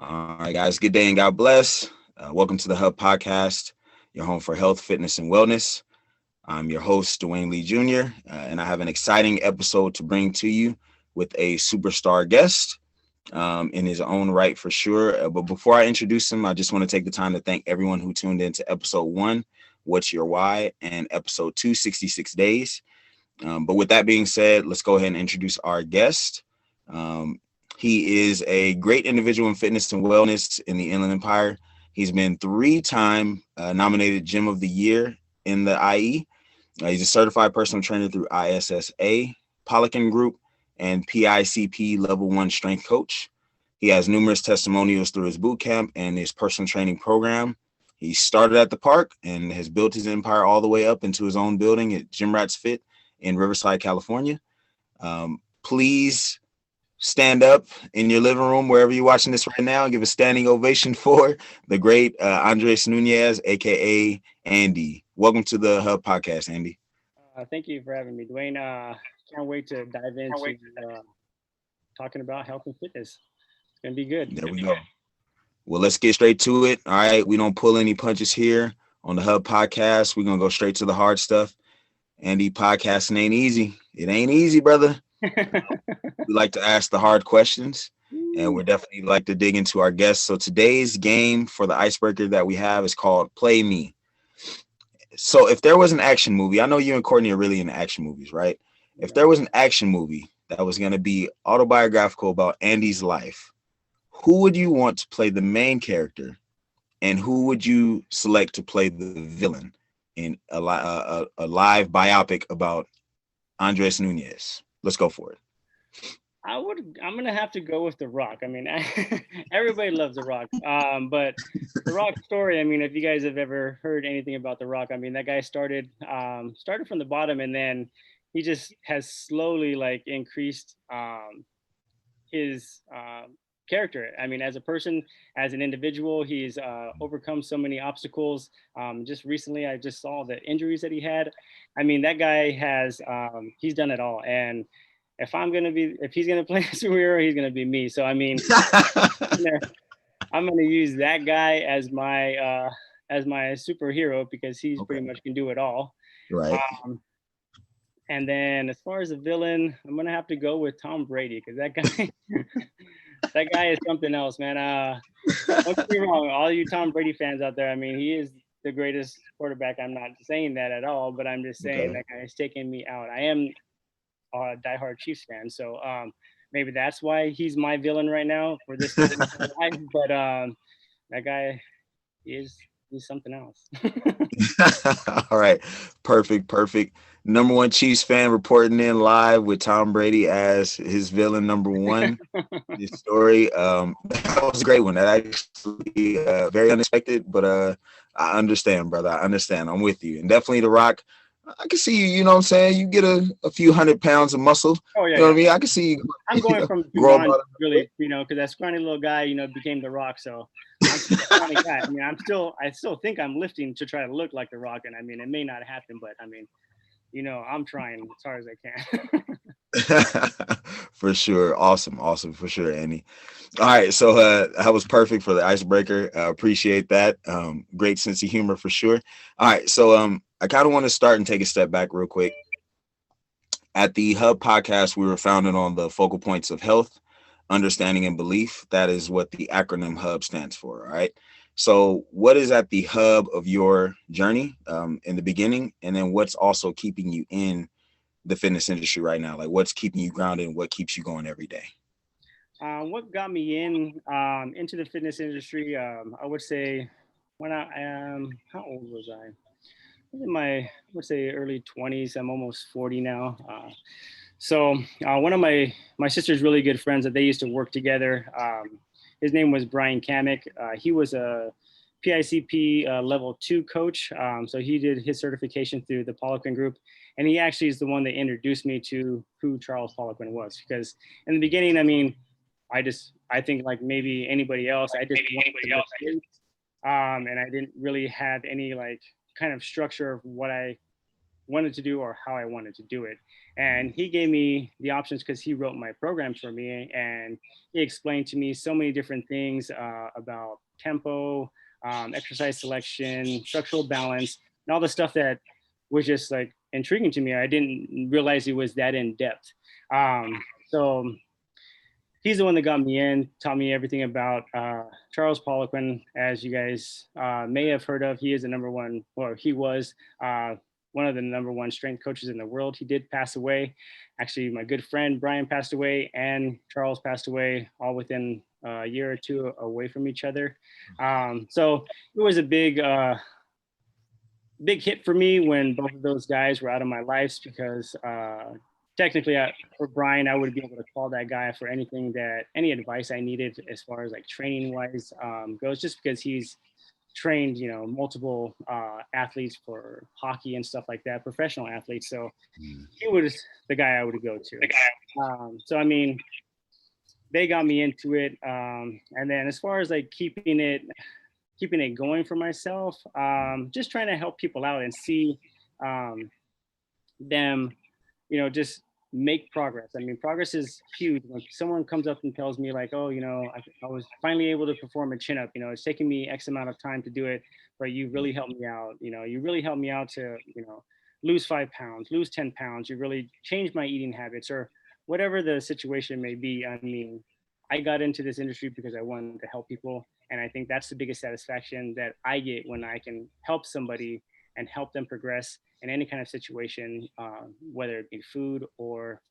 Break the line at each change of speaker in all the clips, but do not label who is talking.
All right, guys. Good day and God bless. Welcome to the Hub Podcast, your home for health, fitness, and wellness. I'm your host, Dwayne Lee Jr., and I have an exciting episode to bring to you with a superstar guest in his own right for sure. But before I introduce him, I just want to take the time to thank everyone who tuned in to episode 1, What's Your Why, and episode 2, 66 Days. But with that being said, let's go ahead and introduce our guest. He is a great individual in fitness and wellness in the Inland Empire. He's been 3-time nominated Gym of the Year in the IE. He's a certified personal trainer through ISSA, Poliquin Group, and PCIP Level 1 strength coach. He has numerous testimonials through his boot camp and his personal training program. He started at the park and has built his empire all the way up into his own building at GymRatsFit in Riverside, California. Please stand up in your living room, wherever you're watching this right now, and give a standing ovation for the great Andres Nunez, aka Andy. Welcome to the Hub Podcast, Andy.
Thank you for having me, Dwayne. Can't wait to dive into talking about health and fitness. It's gonna be good.
There we go. Well, let's get straight to it. All right, we don't pull any punches here on the Hub Podcast. We're gonna go straight to the hard stuff. Andy, podcasting ain't easy. It ain't easy, brother. We like to ask the hard questions, and we're definitely like to dig into our guests. So today's game for the icebreaker that we have is called Play Me. So if there was an action movie, I know you and Courtney are really into action movies, right? If there was an action movie that was going to be autobiographical about Andy's life, who would you want to play the main character, and who would you select to play the villain in a live biopic about Andres Nunez? Let's go for it.
I'm gonna have to go with The Rock. I mean, everybody loves The Rock, but The Rock story. I mean, if you guys have ever heard anything about The Rock, I mean, that guy started from the bottom, and then he just has slowly increased his character. I mean, as a person, as an individual, he's overcome so many obstacles. Just recently, I just saw the injuries that he had. I mean, that guy has he's done it all. And if he's gonna play a superhero, he's gonna be me. So I mean, I'm gonna use that guy as my superhero because he's pretty much can do it all.
Right.
And then as far as a villain, I'm gonna have to go with Tom Brady because that guy. That guy is something else, man. Don't get me wrong, all you Tom Brady fans out there. I mean, he is the greatest quarterback. I'm not saying that at all, but I'm just saying that guy is taking me out. I am a diehard Chiefs fan, so maybe that's why he's my villain right now for this life. But that guy is something else.
All right, perfect. Number one Chiefs fan reporting in live with Tom Brady as his villain number one. This story, that was a great one. That actually very unexpected, but I understand, brother. I understand. I'm with you, and definitely The Rock. I can see you. You know what I'm saying? You get a few 100 pounds of muscle.
Oh yeah.
You know what I mean? I can see you.
I'm going from Juwan, really, because that scrawny little guy, became The Rock. So I'm still a scrawny guy. I mean, I still think I'm lifting to try to look like The Rock, and I mean, it may not happen, but I mean, I'm trying as hard as I can.
For sure. Awesome. For sure, Andy. All right. So that was perfect for the icebreaker. I appreciate that. Great sense of humor for sure. All right. So I kind of want to start and take a step back real quick. At the Hub Podcast, we were founded on the focal points of health, understanding, and belief. That is what the acronym HUB stands for. All right. So what is at the hub of your journey in the beginning? And then what's also keeping you in the fitness industry right now? Like what's keeping you grounded and what keeps you going every day?
What got me into the fitness industry? I would say when how old was I? In I would say early 20s. I'm almost 40 now. So one of my sister's really good friends that they used to work together. His name was Brian Kamek. He was a PICP level 2 coach. So he did his certification through the Poliquin group. And he actually is the one that introduced me to who Charles Poliquin was. Because in the beginning, I mean, I think like maybe anybody else, I just and I didn't really have any like kind of structure of what I wanted to do or how I wanted to do it. And he gave me the options because he wrote my program for me, and he explained to me so many different things about tempo, exercise selection, structural balance, and all the stuff that was just like intriguing to me. I didn't realize it was that in depth. So he's the one that got me in, taught me everything about Charles Poliquin, as you guys may have heard of. He is the number one, or he was one of the number one strength coaches in the world. He did pass away. Actually, my good friend Brian passed away, and Charles passed away, all within a year or two away from each other. So it was a big hit for me when both of those guys were out of my lives, because technically for Brian, I would be able to call that guy for any advice I needed as far as like training wise goes, just because he's trained, multiple athletes for hockey and stuff like that, professional athletes. So he was the guy I would go to. So, I mean, they got me into it. And then as far as like keeping it going for myself, just trying to help people out and see them, just make progress. I mean, progress is huge. When someone comes up and tells me like, oh, I was finally able to perform a chin up, it's taking me X amount of time to do it, but you really helped me out. You really helped me out to, lose 5 pounds, lose 10 pounds. You really changed my eating habits, or whatever the situation may be. I mean, I got into this industry because I wanted to help people. And I think that's the biggest satisfaction that I get when I can help somebody and help them progress in any kind of situation, whether it be food or,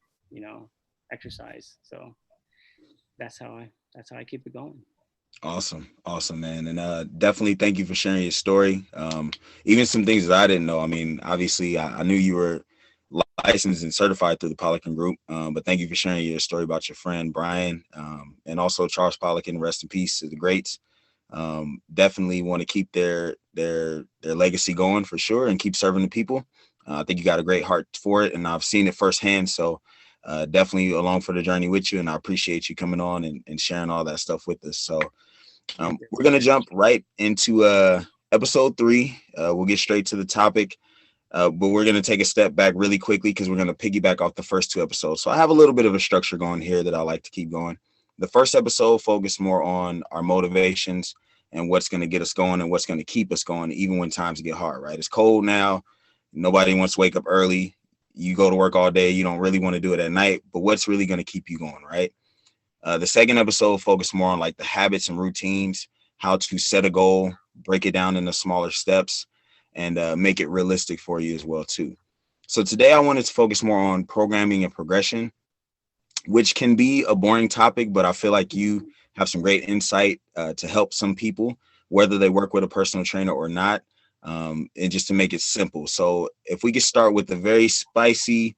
exercise. So that's how I keep it going.
Awesome, man. And definitely thank you for sharing your story. Even some things that I didn't know. I mean, obviously I knew you were licensed and certified through the Poliquin Group, but thank you for sharing your story about your friend Brian, and also Charles Poliquin. Rest in peace to the greats. Definitely want to keep their legacy going for sure, and keep serving the people. I think you got a great heart for it, and I've seen it firsthand. So definitely along for the journey with you, and I appreciate you coming on and sharing all that stuff with us. So we're gonna jump right into episode 3. We'll get straight to the topic. But we're going to take a step back really quickly, because we're going to piggyback off the first 2 episodes. So I have a little bit of a structure going here that I like to keep going. The first episode focused more on our motivations and what's going to get us going and what's going to keep us going, even when times get hard, right? It's cold now. Nobody wants to wake up early. You go to work all day. You don't really want to do it at night, but what's really going to keep you going, right? The second episode focused more on like the habits and routines, how to set a goal, break it down into smaller steps, and make it realistic for you as well too. So today I wanted to focus more on programming and progression, which can be a boring topic, but I feel like you have some great insight to help some people, whether they work with a personal trainer or not, and just to make it simple. So if we could start with the very spicy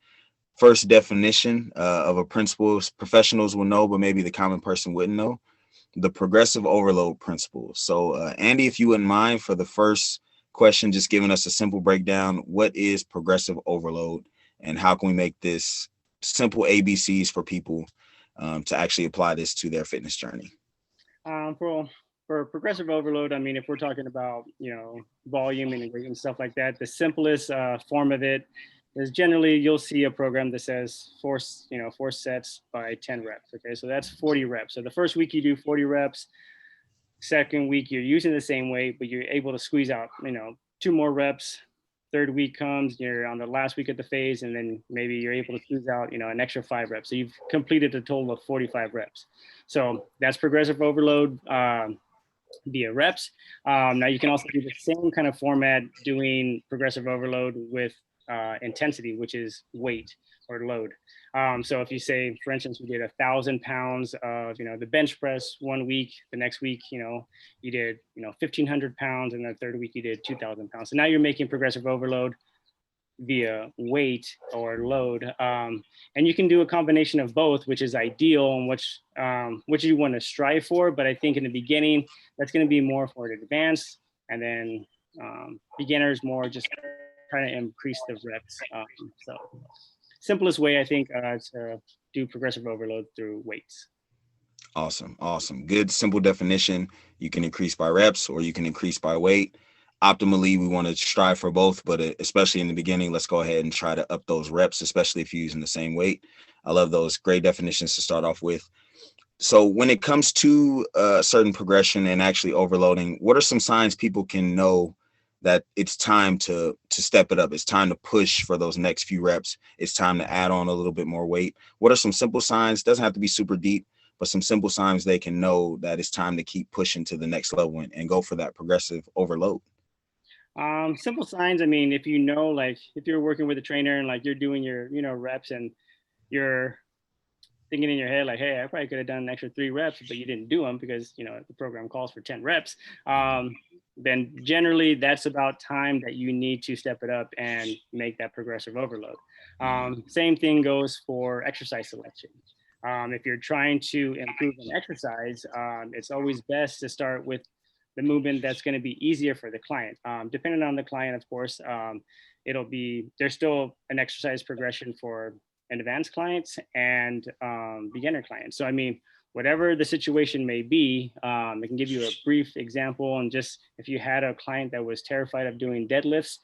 first definition of a principle professionals will know, but maybe the common person wouldn't know, the progressive overload principle. So Andy, if you wouldn't mind, for the first question, just giving us a simple breakdown. What is progressive overload, and how can we make this simple ABCs for people to actually apply this to their fitness journey?
For progressive overload, I mean, if we're talking about, volume and weight and stuff like that, the simplest form of it is generally you'll see a program that says 4 sets by 10 reps. Okay, so that's 40 reps. So the first week you do 40 reps. Second week you're using the same weight, but you're able to squeeze out 2 more reps. Third week comes, you're on the last week of the phase, and then maybe you're able to squeeze out an extra 5 reps. So you've completed a total of 45 reps. So that's progressive overload via reps. Now you can also do the same kind of format doing progressive overload with intensity, which is weight or load. So if you say, for instance, we did 1,000 pounds of, the bench press one week, the next week, you did, 1,500 pounds, and the third week you did 2,000 pounds. So now you're making progressive overload via weight or load. And you can do a combination of both, which is ideal, and which you want to strive for. But I think in the beginning, that's going to be more for the advanced, and then beginners more just trying to increase the reps. So simplest way, I think, to do progressive overload through weights.
Awesome. Good, simple definition. You can increase by reps or you can increase by weight. Optimally, we want to strive for both, but especially in the beginning, let's go ahead and try to up those reps, especially if you're using the same weight. I love those. Great definitions to start off with. So when it comes to certain progression and actually overloading, what are some signs people can know that it's time to step it up? It's time to push for those next few reps. It's time to add on a little bit more weight. What are some simple signs? Doesn't have to be super deep, but some simple signs they can know that it's time to keep pushing to the next level and go for that progressive overload.
Simple signs. I mean, if you know, like if you're working with a trainer and like you're doing your, reps and you're thinking in your head like, hey, I probably could have done an extra 3 reps, but you didn't do them because, the program calls for 10 reps. Then generally that's about time that you need to step it up and make that progressive overload. Same thing goes for exercise selection. If you're trying to improve an exercise, it's always best to start with the movement that's going to be easier for the client. Depending on the client, of course, there's still an exercise progression for an advanced clients and beginner clients. So, I mean, whatever the situation may be, I can give you a brief example. And just if you had a client that was terrified of doing deadlifts,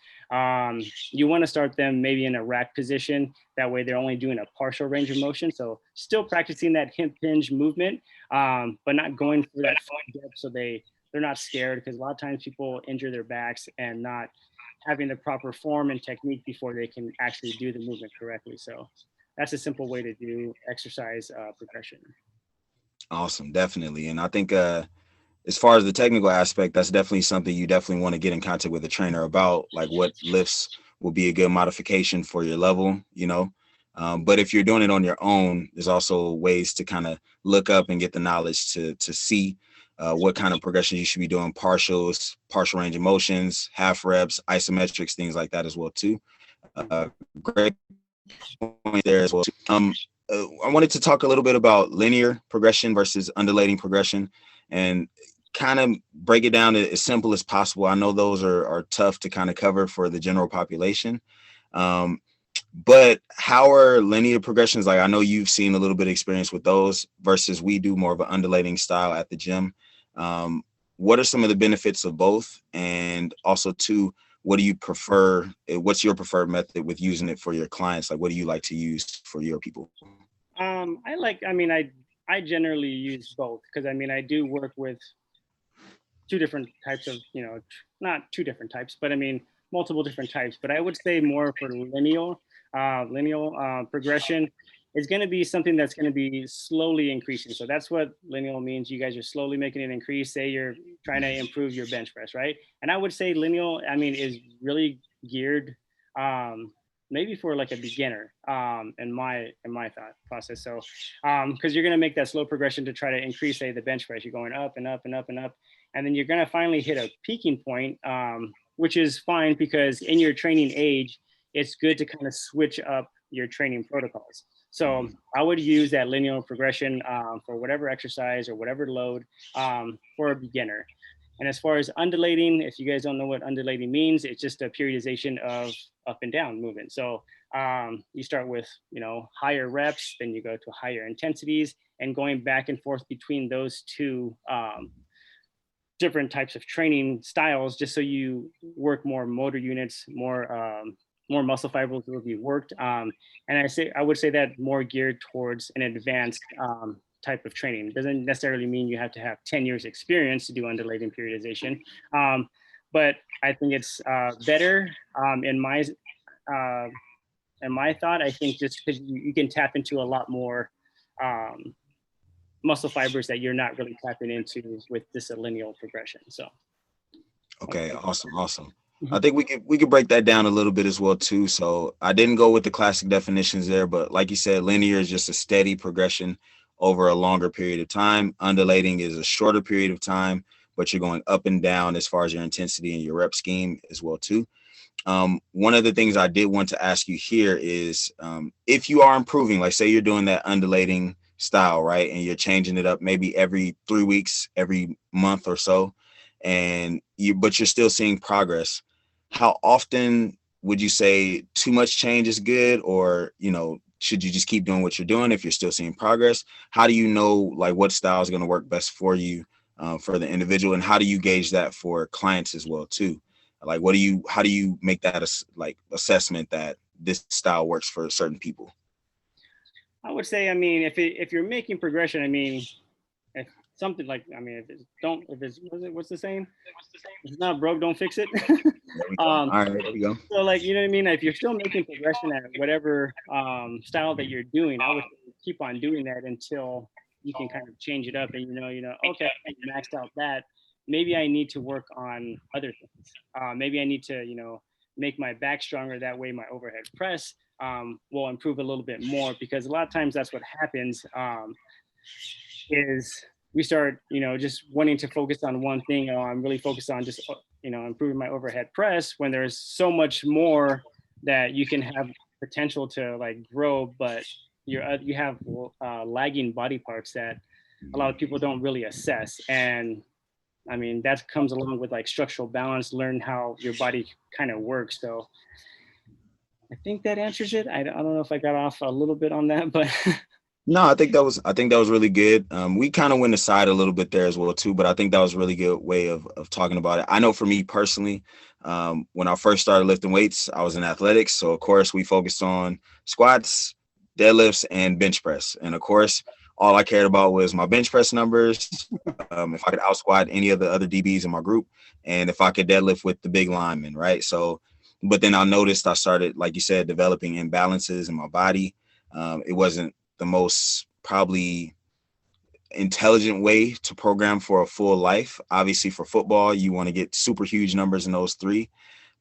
you want to start them maybe in a rack position. That way they're only doing a partial range of motion. So still practicing that hip hinge movement, but not going through that full depth so they're not scared, because a lot of times people injure their backs and not having the proper form and technique before they can actually do the movement correctly. So that's a simple way to do exercise progression.
Awesome, definitely. And I think as far as the technical aspect, that's definitely something you definitely want to get in contact with a trainer about, like what lifts will be a good modification for your level, but if you're doing it on your own, there's also ways to kind of look up and get the knowledge to see what kind of progression you should be doing: partials, partial range of motions, half reps, isometrics, things like that as well too. Great point there as well. I wanted to talk a little bit about linear progression versus undulating progression and kind of break it down as simple as possible. I know those are tough to kind of cover for the general population. But how are linear progressions? Like, I know you've seen a little bit of experience with those versus we do more of an undulating style at the gym. What are some of the benefits of both? And also too, what do you prefer? What's your preferred method with using it for your clients? Like, what do you like to use for your people?
I generally use both, because I do work with 2 different types of, not 2 different types, but multiple different types. But I would say more for lineal progression is going to be something that's going to be slowly increasing. So that's what lineal means. You guys are slowly making it increase. Say you're trying to improve your bench press, right? And I would say lineal, is really geared maybe for like a beginner in my thought process. So because you're going to make that slow progression to try to increase, say, the bench press. You're going up and up and up and up, and then you're going to finally hit a peaking point, which is fine, because in your training age, it's good to kind of switch up your training protocols. So I would use that linear progression for whatever exercise or whatever load for a beginner. And as far as undulating, if you guys don't know what undulating means, it's just a periodization of up and down movement. So you start with, higher reps, then you go to higher intensities, and going back and forth between those 2 different types of training styles, just so you work more motor units, more muscle fibers will be worked. And I would say that more geared towards an advanced type of training. It doesn't necessarily mean you have to have 10 years experience to do undulating periodization. But I think it's better in my thought. I think just because you can tap into a lot more muscle fibers that you're not really tapping into with this lineal progression. So.
Okay, awesome. I think we could break that down a little bit as well too. So I didn't go with the classic definitions there, but like you said, linear is just a steady progression over a longer period of time. Undulating is a shorter period of time, but you're going up and down as far as your intensity and your rep scheme as well too. One of the things I did want to ask you here is if you are improving, like say you're doing that undulating style, right? And you're changing it up maybe every 3 weeks, every month or so, but you're still seeing progress. How often would you say too much change is good, or, should you just keep doing what you're doing if you're still seeing progress? How do you know like what style is going to work best for you, for the individual? And how do you gauge that for clients as well too? Like, how do you make that assessment that this style works for certain people?
I would say, I mean, if you're making progression, I mean, if something like, I mean, what's the saying? If it's not broke, don't fix it.
There we go. All
um,
right, there we go.
so like, you know what I mean? If you're still making progression at whatever style that you're doing, I would keep on doing that until you can kind of change it up and okay, I maxed out that. Maybe I need to work on other things. Maybe I need to, make my back stronger. That way my overhead press will improve a little bit more, because a lot of times that's what happens, is we start, just wanting to focus on one thing. Oh, I'm really focused on just, improving my overhead press, when there's so much more that you can have potential to like grow, but you have lagging body parts that a lot of people don't really assess. And I mean, that comes along with like structural balance, learn how your body kind of works. So I think that answers it. I don't know if I got off a little bit on that, but
No, I think that was really good. We kind of went aside a little bit there as well too, but I think that was a really good way of talking about it. I know for me personally, when I first started lifting weights, I was in athletics, so of course we focused on squats, deadlifts, and bench press, and of course all I cared about was my bench press numbers, if I could out squat any of the other DBs in my group, and if I could deadlift with the big linemen, right? So, but then I noticed I started, like you said, developing imbalances in my body. It wasn't the most probably intelligent way to program for a full life. Obviously, for football, you want to get super huge numbers in those three,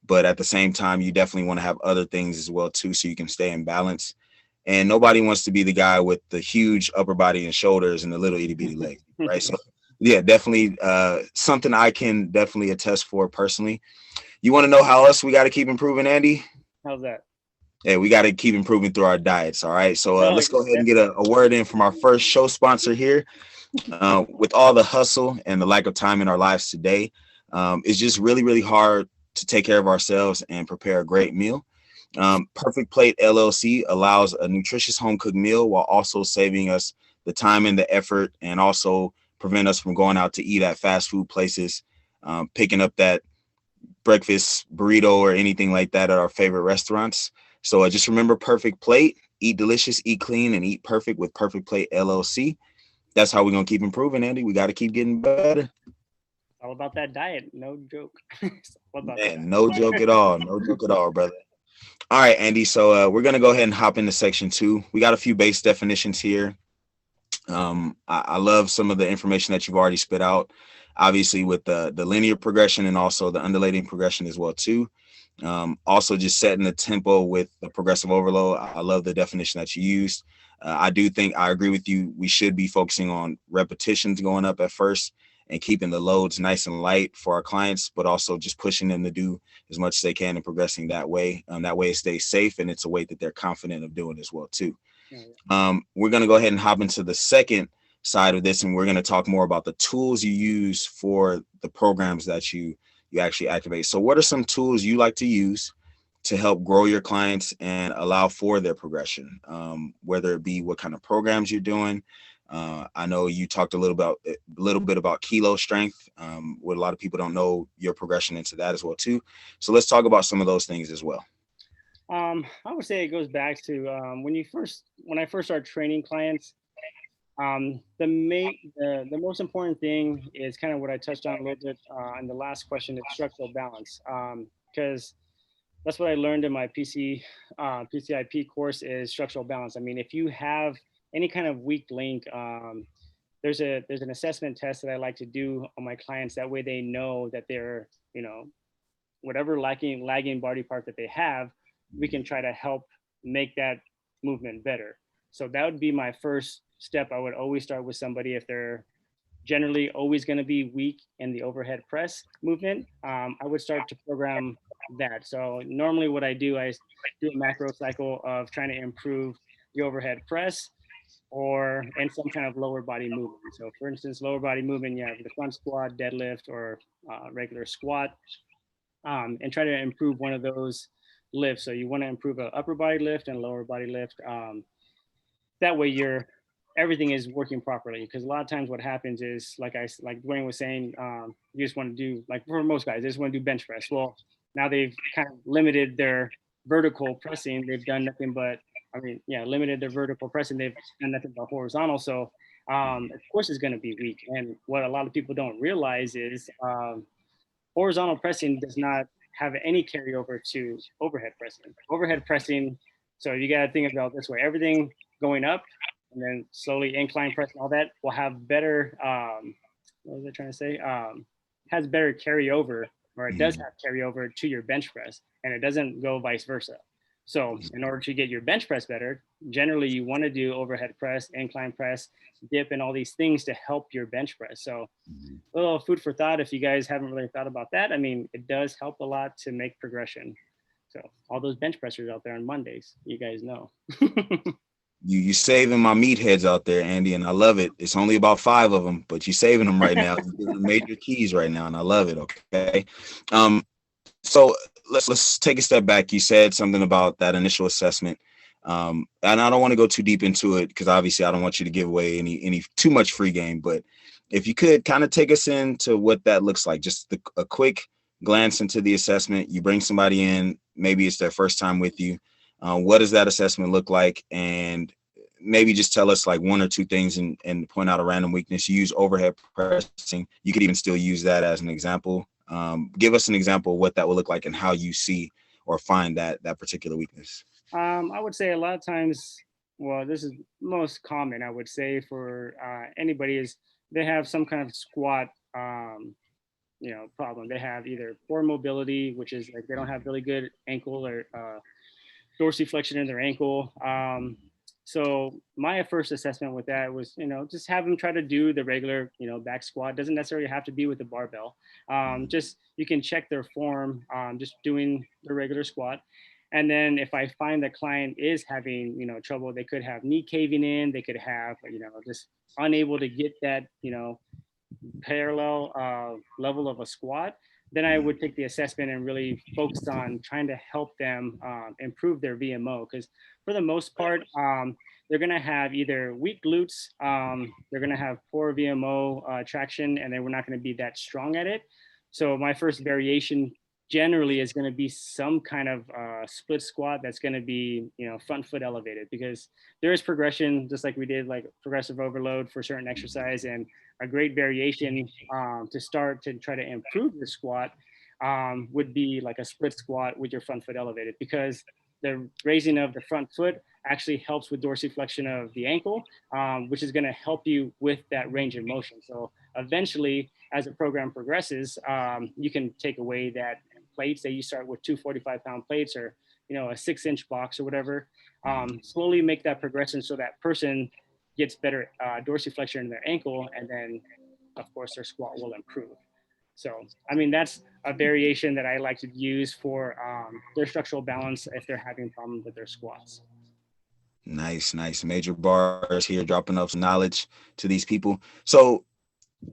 but at the same time, you definitely want to have other things as well too, so you can stay in balance. And nobody wants to be the guy with the huge upper body and shoulders and the little itty bitty legs, right? So, yeah, definitely something I can definitely attest for personally. You want to know how else we got to keep improving, Andy?
how's that?
Hey, we got to keep improving through our diets. All right. So
No,
let's go ahead and get a word in from our first show sponsor here. With all the hustle and the lack of time in our lives today, it's just really, really hard to take care of ourselves and prepare a great meal. Perfect Plate LLC allows a nutritious home cooked meal while also saving us the time and the effort, and also prevent us from going out to eat at fast food places, picking up that breakfast burrito or anything like that at our favorite restaurants. So just remember Perfect Plate, eat delicious, eat clean, and eat perfect with Perfect Plate LLC. That's how we're going to keep improving, Andy. We got to keep getting better.
All about that diet. No joke.
Man, no joke at all. No joke at all, brother. All right, Andy. So we're going to go ahead and hop into section 2. We got a few base definitions here. I love some of the information that you've already spit out, obviously with the linear progression and also the undulating progression as well too. Also just setting the tempo with the progressive overload. I love the definition that you used. I do think I agree with you. We should be focusing on repetitions going up at first and keeping the loads nice and light for our clients, but also just pushing them to do as much as they can and progressing that way. That way it stays safe, and it's a way that they're confident of doing as well too. We're going to go ahead and hop into the second side of this, and we're going to talk more about the tools you use for the programs that you actually activate. So what are some tools you like to use to help grow your clients and allow for their progression, whether it be what kind of programs you're doing? I know you talked a little bit about kilo strength. What a lot of people don't know your progression into that as well too. So let's talk about some of those things as well.
I would say it goes back to when I first started training clients. The most important thing is kind of what I touched on a little bit in the last question. It's structural balance, because that's what I learned in my PCIP course is structural balance. I mean, if you have any kind of weak link, there's an assessment test that I like to do on my clients. That way they know that they're, whatever lagging body part that they have, we can try to help make that movement better. So that would be my first step. I would always start with somebody if they're generally always going to be weak in the overhead press movement. I would start to program that. So normally what I do do a macro cycle of trying to improve the overhead press and some kind of lower body movement. So for instance, lower body movement, yeah, the front squat, deadlift, or regular squat, and try to improve one of those lifts. So you want to improve an upper body lift and lower body lift. That way everything is working properly, because a lot of times what happens is like Dwayne was saying, you just want to do, like for most guys, they just want to do bench press. Well, now they've kind of limited their vertical pressing. They've done nothing but, limited their vertical pressing. They've done nothing but horizontal. So, of course, it's going to be weak. And what a lot of people don't realize is horizontal pressing does not have any carryover to overhead pressing. Overhead pressing, so you got to think about it this way: everything going up and then slowly incline pressing, all that will have better. What was I trying to say? Has better carryover, or it does have carryover to your bench press, and it doesn't go vice versa. So, in order to get your bench press better, generally you want to do overhead press, incline press, dip, and all these things to help your bench press. So, a little food for thought if you guys haven't really thought about that. I mean, it does help a lot to make progression. So all those bench pressers out there on Mondays, you guys know.
You saving my meatheads out there, Andy, and I love it. It's only about 5 of them, but you're saving them right now. You're giving them major keys right now, and I love it. Okay. So let's take a step back. You said something about that initial assessment. And I don't want to go too deep into it because obviously I don't want you to give away any too much free game, but if you could kind of take us into what that looks like, just a quick glance into the assessment. You bring somebody in, maybe it's their first time with you. What does that assessment look like? And maybe just tell us like 1 or 2 things and point out a random weakness. You use overhead pressing. You could even still use that as an example. Give us an example of what that will look like and how you see or find that particular weakness.
I would say a lot of times, well, this is most common, I would say, for anybody is they have some kind of squat problem. They have either poor mobility, which is like they don't have really good ankle or dorsiflexion in their ankle. So my first assessment with that was, just have them try to do the regular, back squat. Doesn't necessarily have to be with the barbell. Just you can check their form, just doing the regular squat. And then if I find the client is having, trouble, they could have knee caving in, they could have, just unable to get that, parallel level of a squat, then I would take the assessment and really focus on trying to help them improve their VMO. Because for the most part, they're going to have either weak glutes, they're going to have poor VMO traction, and then we're not going to be that strong at it. So my first variation generally is going to be some kind of split squat that's going to be, front foot elevated, because there is progression, just like we did like progressive overload for certain exercise, and a great variation to start to try to improve the squat would be like a split squat with your front foot elevated, because the raising of the front foot actually helps with dorsiflexion of the ankle, which is going to help you with that range of motion. So eventually, as the program progresses, you can take away that plates that you start with 2 45-pound plates, or a 6-inch box or whatever. Slowly make that progression so that person gets better dorsiflexion in their ankle, and then of course their squat will improve. So that's a variation that I like to use for their structural balance if they're having problems with their squats.
Nice. Major bars here, dropping up some knowledge to these people. So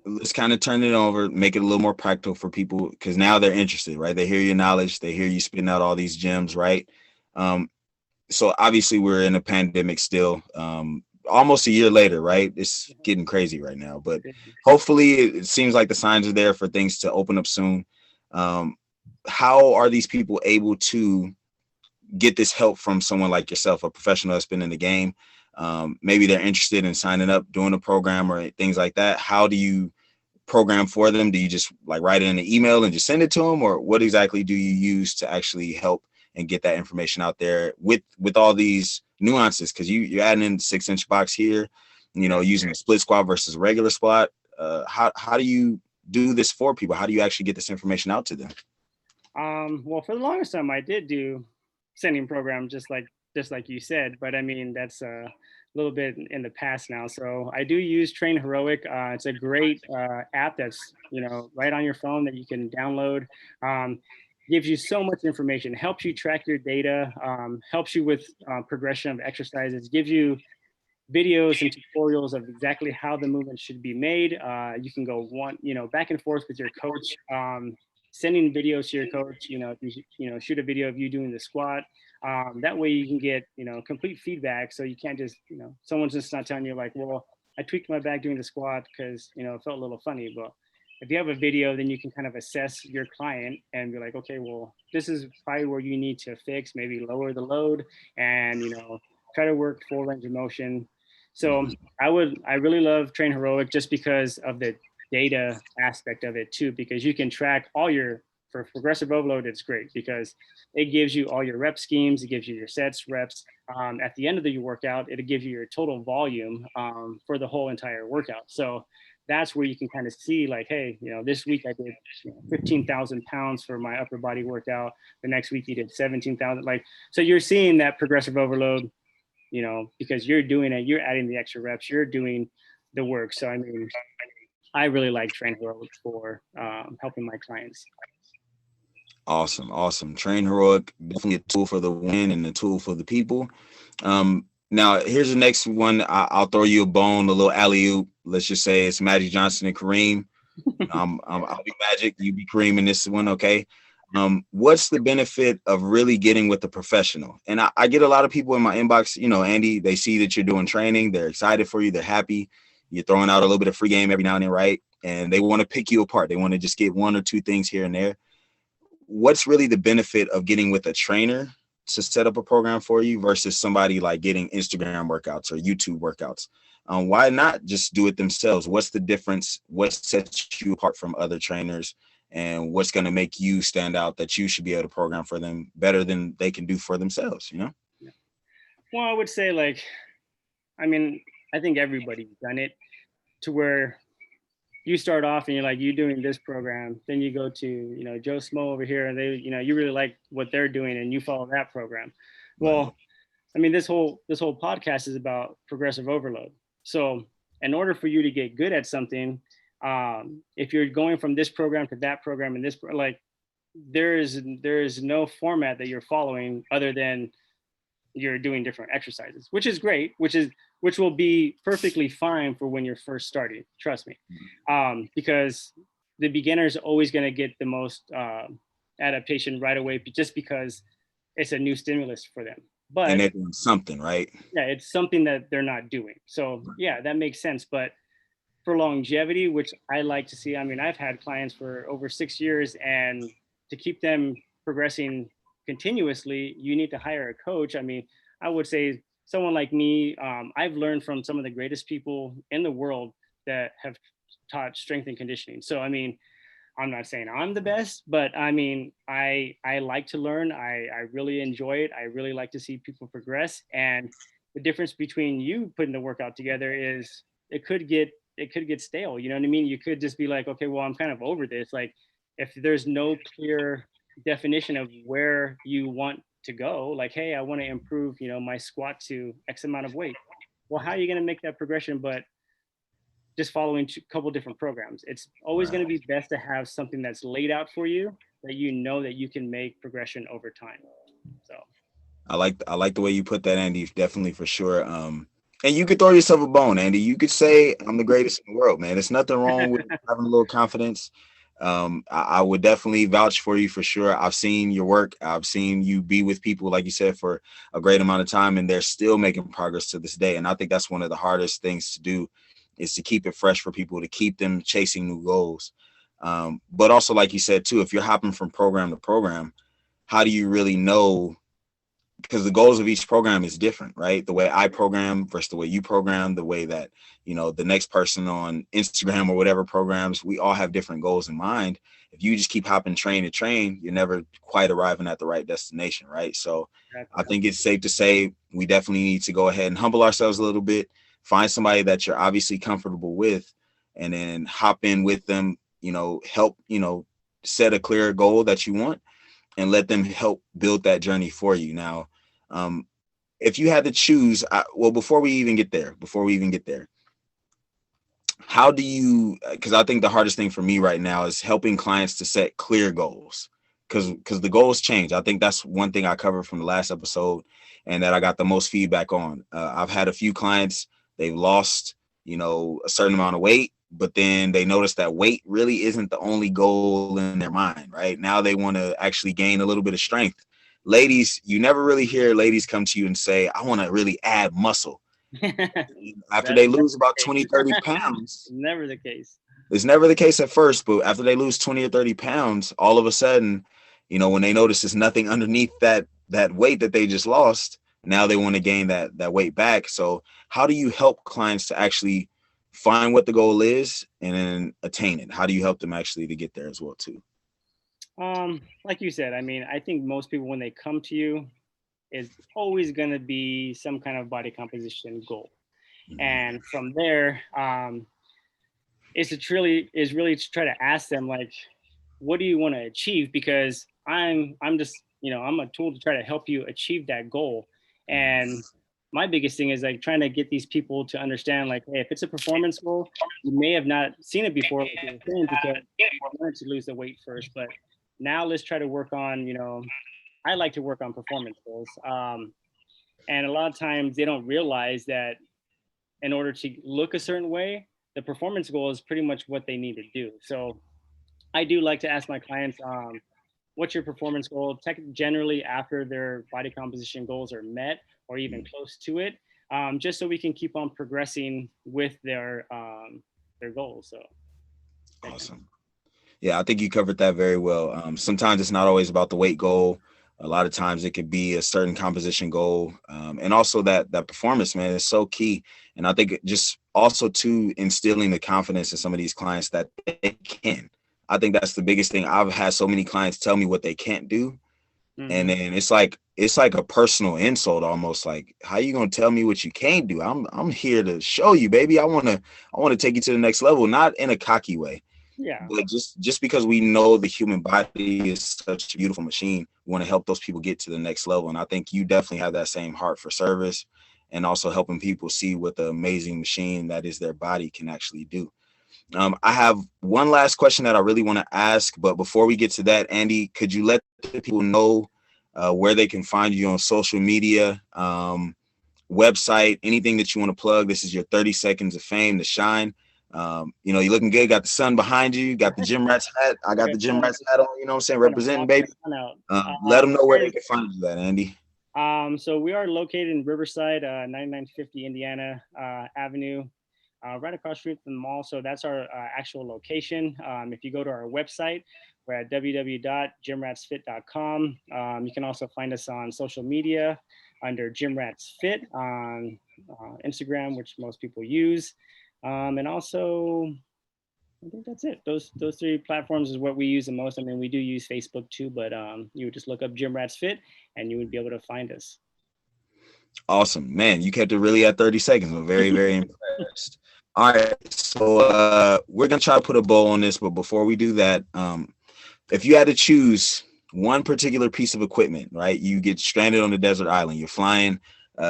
let's kind of turn it over, make it a little more practical for people, because now they're interested, right? They hear your knowledge, they hear you spitting out all these gems, right? So obviously we're in a pandemic still, almost a year later, right? It's getting crazy right now, but hopefully it seems like the signs are there for things to open up soon. How are these people able to get this help from someone like yourself, a professional that's been in the game? Maybe they're interested in signing up, doing a program or things like that. How do you program for them? Do you just like write it in an email and just send it to them, or what exactly do you use to actually help and get that information out there with all these nuances? Because you're adding in 6-inch box here, using a split squat versus a regular squat. How do you do this for people? How do you actually get this information out to them?
Well, for the longest time, I did do sending program just like you said, but that's a little bit in the past now. So I do use Train Heroic. It's a great app that's right on your phone that you can download. Gives you so much information, helps you track your data, helps you with progression of exercises, gives you videos and tutorials of exactly how the movement should be made. You can go back and forth with your coach, sending videos to your coach. Shoot a video of you doing the squat. That way you can get complete feedback. So you can't just someone's just not telling you like, well, I tweaked my back doing the squat because it felt a little funny, but if you have a video, then you can kind of assess your client and be like, okay, well, this is probably where you need to fix, maybe lower the load and, try to work full range of motion. So I really love Train Heroic just because of the data aspect of it too, because you can track all for progressive overload, it's great because it gives you all your rep schemes, it gives you your sets, reps. At the end of the workout, it'll give you your total volume for the whole entire workout. So that's where you can kind of see like, hey, this week I did 15,000 pounds for my upper body workout. The next week you did 17,000. Like, so you're seeing that progressive overload, because you're doing it, you're adding the extra reps, you're doing the work. So, I mean, I really like Train Heroic for helping my clients.
Awesome. Train Heroic, definitely a tool for the win and a tool for the people. Now, here's the next one. I'll throw you a bone, a little alley-oop. Let's just say it's Magic Johnson and Kareem. I'll be Magic, you be Kareem in this one, okay? What's the benefit of really getting with the professional? And I get a lot of people in my inbox, Andy, they see that you're doing training. They're excited for you. They're happy. You're throwing out a little bit of free game every now and then, right? And they want to pick you apart. They want to just get one or two things here and there. What's really the benefit of getting with a trainer to set up a program for you versus somebody like getting Instagram workouts or YouTube workouts? Why not just do it themselves? What's the difference? What sets you apart from other trainers? And what's going to make you stand out that you should be able to program for them better than they can do for themselves,
Yeah. Well, I would say I think everybody's done it to where you start off and you're like, you doing this program, then you go to, Joe Smo over here and they, you really like what they're doing and you follow that program. Well, this whole podcast is about progressive overload. So in order for you to get good at something, if you're going from this program to that program and there is no format that you're following other than you're doing different exercises, which is great, which will be perfectly fine for when you're first starting. Trust me, because the beginner is always going to get the most adaptation right away, just because it's a new stimulus for them. But
and they're doing something, right?
Yeah, it's something that they're not doing. So yeah, that makes sense. But for longevity, which I like to see, I've had clients for over 6 years, and to keep them progressing continuously, you need to hire a coach. I would say someone like me, I've learned from some of the greatest people in the world that have taught strength and conditioning. So, I'm not saying I'm the best, but I like to learn. I really enjoy it. I really like to see people progress. And the difference between you putting the workout together is it could get stale. You know what I mean? You could just be like, okay, well, I'm kind of over this. Like, if there's no clear definition of where you want to go, like, hey, I want to improve, my squat to X amount of weight. Well, how are you going to make that progression? But just following a couple different programs. It's always going to be best to have something that's laid out for you that that you can make progression over time. So
I like the way you put that, Andy. Definitely, for sure. And you could throw yourself a bone, Andy. You could say I'm the greatest in the world, man. There's nothing wrong with having a little confidence. I would definitely vouch for you for sure. I've seen your work. I've seen you be with people, like you said, for a great amount of time, and they're still making progress to this day. And I think that's one of the hardest things to do, is to keep it fresh for people, to keep them chasing new goals. But also, like you said, too, if you're hopping from program to program, how do you really know? Because the goals of each program is different, right? The way I program versus the way you program, the way that, the next person on Instagram or whatever programs, we all have different goals in mind. If you just keep hopping train to train, you're never quite arriving at the right destination, right? So I think it's safe to say we definitely need to go ahead and humble ourselves a little bit, find somebody that you're obviously comfortable with, and then hop in with them, help, set a clear goal that you want, and let them help build that journey for you. Now, if you had to choose, before we even get there, how do you, because I think the hardest thing for me right now is helping clients to set clear goals, because the goals change. I think that's one thing I covered from the last episode and that I got the most feedback on. I've had a few clients, they've lost, a certain amount of weight, but then they notice that weight really isn't the only goal in their mind, right? Now they want to actually gain a little bit of strength. Ladies, you never really hear ladies come to you and say, I want to really add muscle. After they lose about 20, 30 pounds.
Never the case.
it's never the case at first, but after they lose 20 or 30 pounds, all of a sudden, you know, when they notice there's nothing underneath that weight that they just lost, now they want to gain that weight back. So how do you help clients to actually find what the goal is and then attain it? How do you help them actually to get there as well too?
Like you said, I mean, I think most people when they come to you, is always going to be some kind of body composition goal, and from there, is really to try to ask them like, what do you want to achieve? Because I'm just, I'm a tool to try to help you achieve that goal. And my biggest thing is like trying to get these people to understand like, hey, if it's a performance goal, you may have not seen it before, like you were saying, because you wanted to lose the weight first. But now let's try to work on, I like to work on performance goals. And a lot of times they don't realize that in order to look a certain way, the performance goal is pretty much what they need to do. So I do like to ask my clients, what's your performance goal? Generally after their body composition goals are met or even close to it, just so we can keep on progressing with their goals. So
awesome. Yeah, I think you covered that very well. Sometimes it's not always about the weight goal. A lot of times it could be a certain composition goal. And also that performance, man, is so key. And I think just also too instilling the confidence in some of these clients that they can. I think that's the biggest thing. I've had so many clients tell me what they can't do. And then it's like a personal insult almost, like, how you gonna tell me what you can't do? I'm here to show you, baby. I wanna take you to the next level, not in a cocky way.
Yeah.
But just because we know the human body is such a beautiful machine, we want to help those people get to the next level. And I think you definitely have that same heart for service and also helping people see what the amazing machine that is their body can actually do. I have one last question that I really want to ask, but before we get to that, Andy, could you let the people know where they can find you on social media, website, anything that you want to plug? This is your 30 seconds of fame to shine. You're looking good. Got the sun behind you. Got the Gym Rats hat. I got the Gym Rats hat on. You know what I'm saying? Representing, baby. Let them know where they can find you at, Andy.
So we are located in Riverside, 9950 Indiana Avenue, right across the street from the mall. So that's our actual location. If you go to our website, we're at www.gymratsfit.com. You can also find us on social media under GymRatsFit on Instagram, which most people use. And also, I think that's it. Those three platforms is what we use the most. I mean, we do use Facebook too, but you would just look up GymRatsFit and you would be able to find us.
Awesome, man. You kept it really at 30 seconds. I'm very, very impressed. All right, so we're gonna try to put a bow on this, but before we do that, if you had to choose one particular piece of equipment, right? You get stranded on a desert island. You're flying.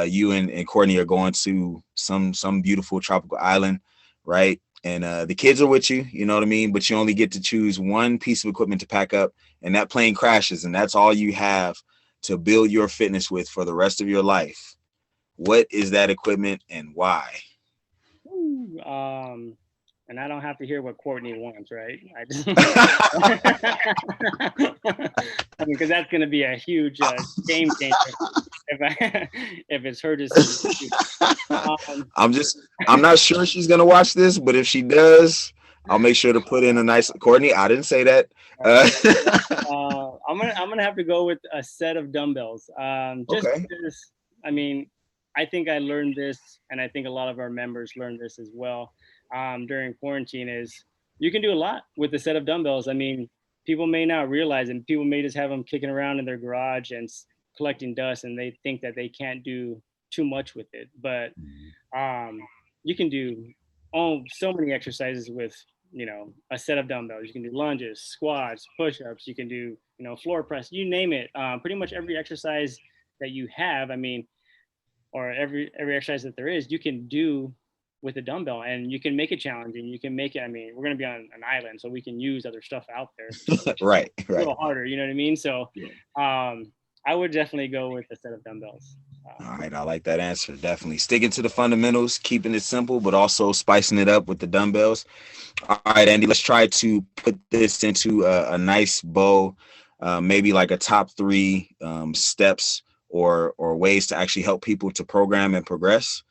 You and Courtney are going to some beautiful tropical island, right? And the kids are with you, you know what I mean? But you only get to choose one piece of equipment to pack up, and that plane crashes, and that's all you have to build your fitness with for the rest of your life. What is that equipment and why?
And I don't have to hear what Courtney wants, right? I just, I mean, because that's going to be a huge game changer if it's her decision.
I'm not sure she's going to watch this, but if she does, I'll make sure to put in a nice Courtney. I didn't say that.
I'm gonna have to go with a set of dumbbells. Because, I mean, I think I learned this, and I think a lot of our members learned this as well during quarantine, is you can do a lot with a set of dumbbells. I mean, people may not realize, and people may just have them kicking around in their garage and collecting dust, and they think that they can't do too much with it. But you can do so many exercises with, a set of dumbbells. You can do lunges, squats, push-ups. You can do, floor press, you name it. Pretty much every exercise that you have, I mean, or every exercise that there is, you can do with a dumbbell, and you can make it challenging. You can make it, I mean, we're going to be on an island, so we can use other stuff out there.
Right.
A little harder, you know what I mean? So I would definitely go with a set of dumbbells.
All right, I like that answer. Definitely sticking to the fundamentals, keeping it simple, but also spicing it up with the dumbbells. All right, Andy, let's try to put this into a nice bow, maybe like a top 3 steps or ways to actually help people to program and progress.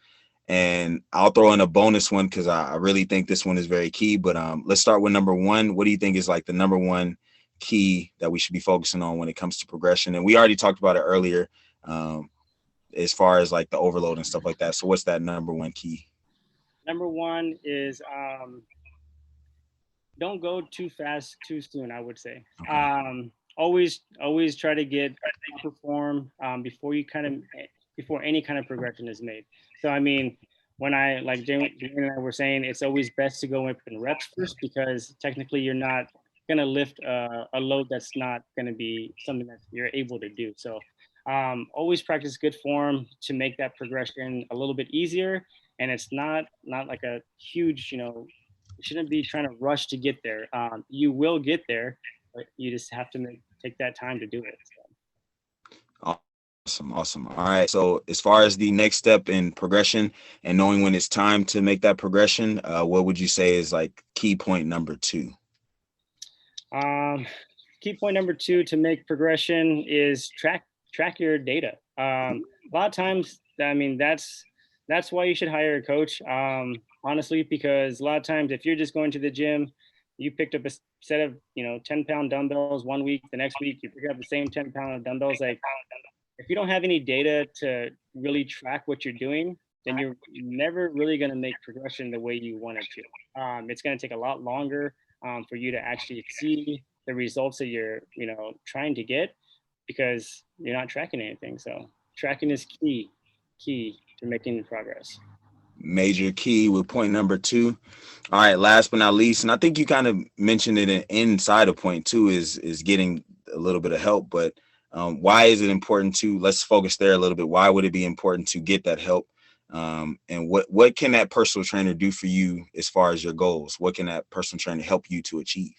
And I'll throw in a bonus one because I really think this one is very key. But let's start with number one. What do you think is like the number one key that we should be focusing on when it comes to progression? And we already talked about it earlier, as far as like the overload and stuff like that. So what's that number one key?
Number one is don't go too fast too soon, I would say.
Okay.
Always try to get proper form before any kind of progression is made. So I mean, when I like Jane and I were saying, it's always best to go up in reps first, because technically you're not gonna lift a load that's not gonna be something that you're able to do. So always practice good form to make that progression a little bit easier. And it's not like a huge, you shouldn't be trying to rush to get there. You will get there, but you just have to take that time to do it. So.
Awesome. All right. So as far as the next step in progression and knowing when it's time to make that progression, what would you say is like key point number two?
Key point number two to make progression is track your data. A lot of times, I mean, that's why you should hire a coach. Honestly, because a lot of times if you're just going to the gym, you picked up a set of 10-pound dumbbells one week, the next week you pick up the same 10-pound dumbbells. Like, if you don't have any data to really track what you're doing, then you're never really going to make progression the way you want it to. It's going to take a lot longer for you to actually see the results that you're trying to get, because you're not tracking anything. So tracking is key to making progress.
Major key with point number two. All right, last but not least, and I think you kind of mentioned it inside of point two, is getting a little bit of help. But why is it important to, let's focus there a little bit. Why would it be important to get that help? And what can that personal trainer do for you as far as your goals? What can that personal trainer help you to achieve?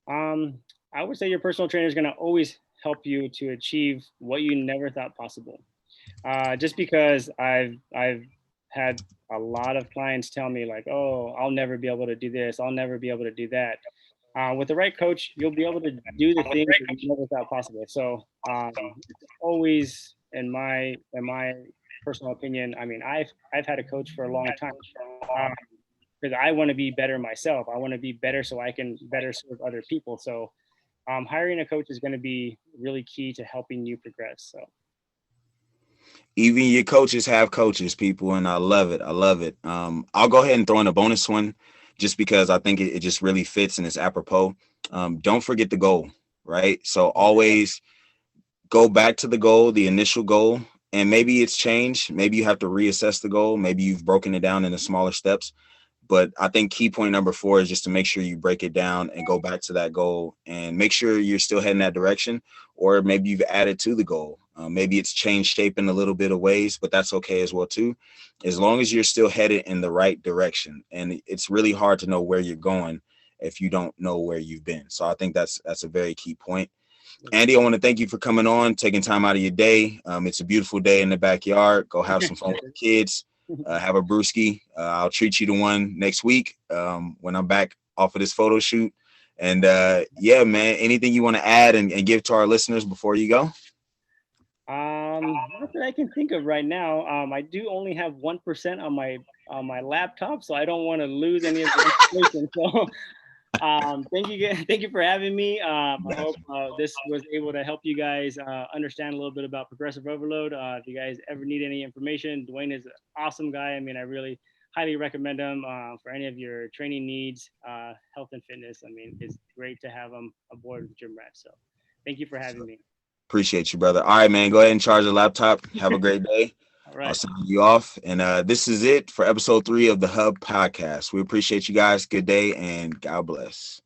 I would say your personal trainer is going to always help you to achieve what you never thought possible. Just because I've had a lot of clients tell me like, oh, I'll never be able to do this, I'll never be able to do that. With the right coach, you'll be able to do the things that you never thought possible. So it's always, in my personal opinion, I mean, I've had a coach for a long time, because I want to be better myself. I want to be better so I can better serve other people. So hiring a coach is going to be really key to helping you progress. So.
Even your coaches have coaches, people, and I love it. I'll go ahead and throw in a bonus one, just because I think it just really fits and it's apropos. Don't forget the goal, right? So always go back to the goal, the initial goal, and maybe it's changed. Maybe you have to reassess the goal. Maybe you've broken it down into smaller steps. But I think key point number four is just to make sure you break it down and go back to that goal and make sure you're still heading that direction, or maybe you've added to the goal. Maybe it's changed shape in a little bit of ways, but that's okay as well too, as long as you're still headed in the right direction. And it's really hard to know where you're going if you don't know where you've been. So I think that's a very key point. Andy, I want to thank you for coming on, taking time out of your day. It's a beautiful day in the backyard. Go have some fun with the kids. Have a brewski. I'll treat you to one next week when I'm back off of this photo shoot. And yeah, man, anything you want to add and give to our listeners before you go?
Not that I can think of right now. I do only have 1% on my laptop, so I don't want to lose any of the information. So thank you for having me. I hope this was able to help you guys understand a little bit about progressive overload. If you guys ever need any information, Dwayne is an awesome guy. I mean, I really highly recommend him for any of your training needs, health and fitness. I mean, it's great to have him aboard with GymRats. So thank you for having me.
Appreciate you, brother. All right, man, go ahead and charge the laptop. Have a great day. All right. I'll send you off. And this is it for episode 3 of the Hub Podcast. We appreciate you guys. Good day and God bless.